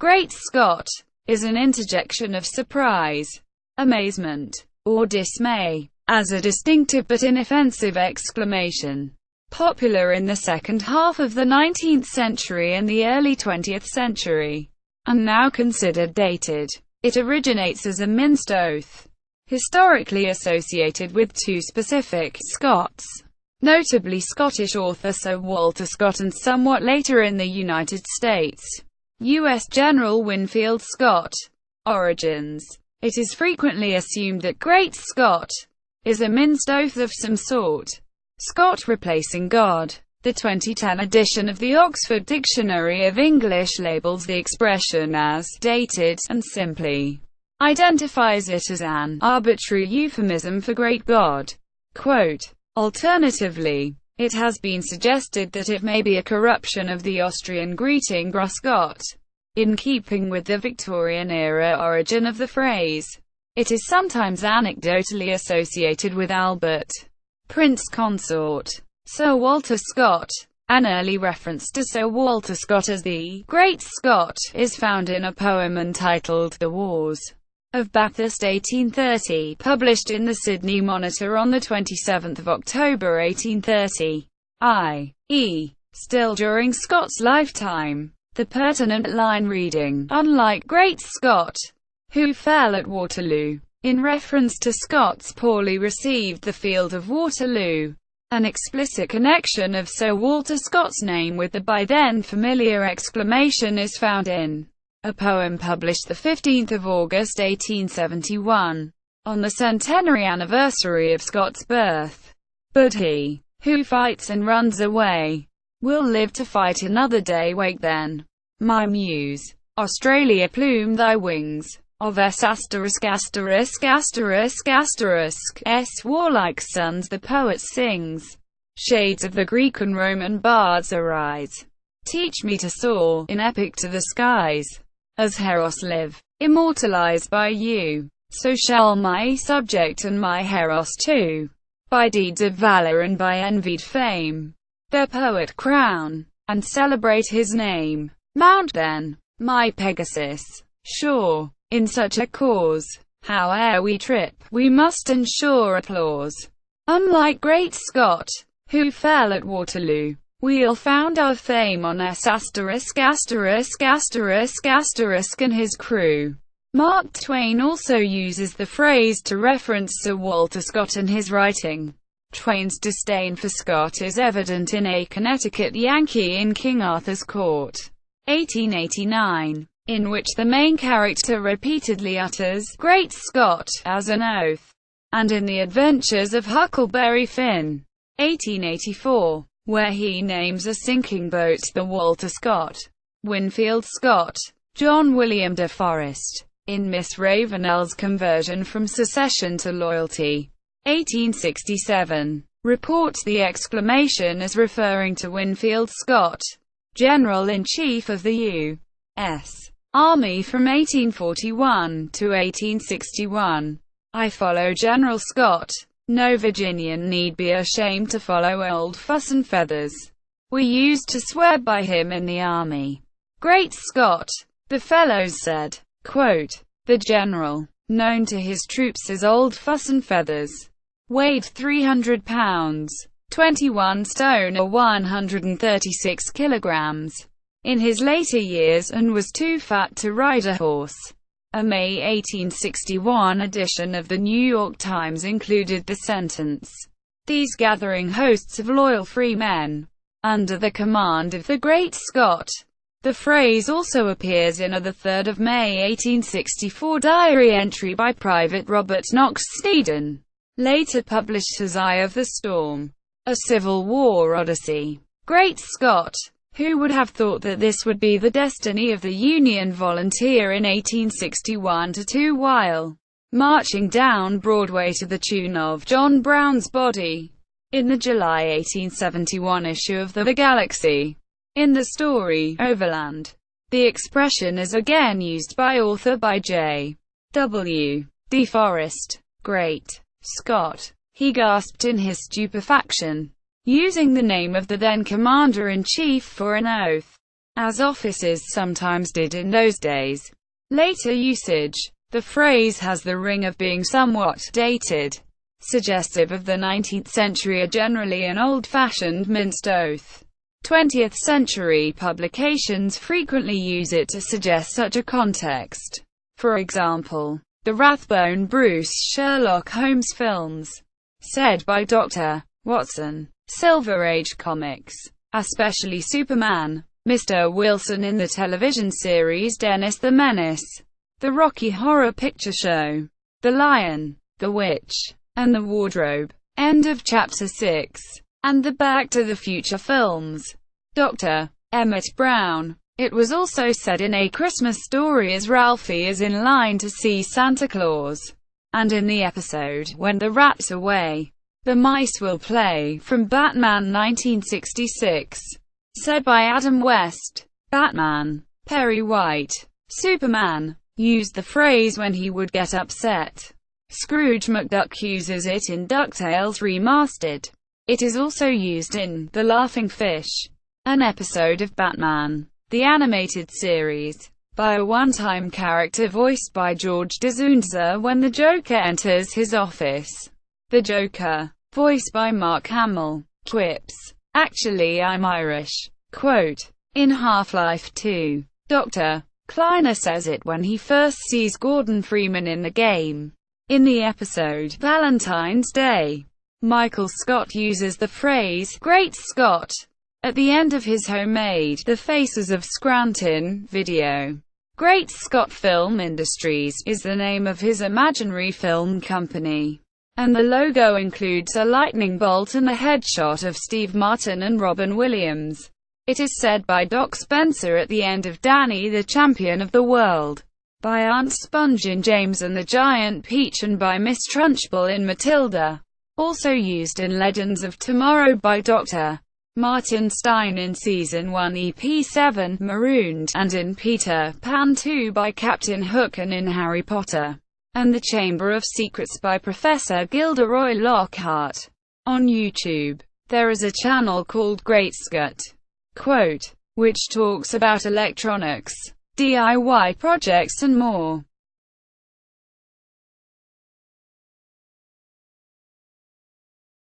Great Scott is an interjection of surprise, amazement, or dismay, as a distinctive but inoffensive exclamation. Popular in the second half of the 19th century and the early 20th century, and now considered dated. It originates as a minced oath, historically associated with two specific Scots, notably Scottish author Sir Walter Scott and somewhat later in the United States, U.S. General Winfield Scott. Origins. It is frequently assumed that Great Scott is a minced oath of some sort, Scott replacing God. The 2010 edition of the Oxford Dictionary of English labels the expression as dated, and simply identifies it as an arbitrary euphemism for Great God. Quote, alternatively, it has been suggested that it may be a corruption of the Austrian greeting Grüß Gott, in keeping with the Victorian-era origin of the phrase. It is sometimes anecdotally associated with Albert, Prince Consort, Sir Walter Scott. An early reference to Sir Walter Scott as the Great Scott is found in a poem entitled The Wars of Bathurst 1830, published in the Sydney Monitor on 27 October 1830, i.e., still during Scott's lifetime. The pertinent line reading, "Unlike Great Scott, who fell at Waterloo," in reference to Scott's poorly received The Field of Waterloo. An explicit connection of Sir Walter Scott's name with the by then familiar exclamation is found in a poem published 15 August 1871, on the centenary anniversary of Scott's birth. But he who fights and runs away will live to fight another day. Wake then, my muse, Australia, plume thy wings, of S***************************** warlike sons the poet sings. Shades of the Greek and Roman bards arise. Teach me to soar, in epic to the skies. As heroes live, immortalized by you, so shall my subject and my heroes too, by deeds of valor and by envied fame, their poet crown, and celebrate his name. Mount then, my Pegasus, sure, in such a cause, howe'er we trip, we must ensure applause. Unlike Great Scott, who fell at Waterloo, we'll found our fame on S************ and his crew. Mark Twain also uses the phrase to reference Sir Walter Scott in his writing. Twain's disdain for Scott is evident in A Connecticut Yankee in King Arthur's Court, 1889, in which the main character repeatedly utters "Great Scott" as an oath, and in The Adventures of Huckleberry Finn, 1884, where he names a sinking boat the Walter Scott. Winfield Scott, John William de Forest, in Miss Ravenel's Conversion from Secession to Loyalty, 1867, reports the exclamation as referring to Winfield Scott, General-in-Chief of the U.S. Army from 1841 to 1861. I follow General Scott. No Virginian need be ashamed to follow old Fuss and Feathers. We used to swear by him in the army. Great Scott, the fellows said. Quote, the general, known to his troops as Old Fuss and Feathers, weighed 300 pounds, 21 stone or 136 kilograms, in his later years, and was too fat to ride a horse. A May 1861 edition of the New York Times included the sentence, "These gathering hosts of loyal free men, under the command of the Great Scott." The phrase also appears in a 3 May 1864 diary entry by Private Robert Knox Sneeden, later published as Eye of the Storm, a Civil War odyssey. Great Scott! Who would have thought that this would be the destiny of the Union volunteer in 1861-2 while marching down Broadway to the tune of John Brown's Body, in the July 1871 issue of The Galaxy. In the story, Overland, the expression is again used by author by J. W. de Forest. Great Scott! He gasped in his stupefaction, using the name of the then commander-in-chief for an oath. as offices sometimes did in those days. Later usage. The phrase has the ring of being somewhat dated, suggestive of the 19th century, generally an old-fashioned minced oath. 20th century publications frequently use it to suggest such a context. For example, the Rathbone Bruce Sherlock Holmes films, said by Dr. Watson. Silver Age comics, especially Superman, Mr. Wilson in the television series Dennis the Menace, the Rocky Horror Picture Show, The Lion, The Witch, and the Wardrobe. End of chapter 6. And the Back to the Future films. Dr. Emmett Brown. It was also said in A Christmas Story as Ralphie is in line to see Santa Claus, and in the episode When the Rat's Away, the Mice Will Play, from Batman 1966. Said by Adam West. Batman. Perry White. Superman used the phrase when he would get upset. Scrooge McDuck uses it in DuckTales Remastered. It is also used in The Laughing Fish, an episode of Batman, the animated series, by a one-time character voiced by George D'Souza when the Joker enters his office. The Joker, voiced by Mark Hamill, quips, "Actually, I'm Irish." Quote, in Half-Life 2, Dr. Kleiner says it when he first sees Gordon Freeman in the game. In the episode Valentine's Day, Michael Scott uses the phrase, "Great Scott," at the end of his homemade The Faces of Scranton video. Great Scott Film Industries is the name of his imaginary film company, and the logo includes a lightning bolt and a headshot of Steve Martin and Robin Williams. It is said by Doc Spencer at the end of Danny the Champion of the World, by Aunt Sponge in James and the Giant Peach, and by Miss Trunchbull in Matilda. Also used in Legends of Tomorrow by Dr. Martin Stein in Season 1 EP 7, Marooned, and in Peter Pan 2 by Captain Hook, and in Harry Potter and the Chamber of Secrets by Professor Gilderoy Lockhart. On YouTube, there is a channel called Great Scott, quote, which talks about electronics, DIY projects and more.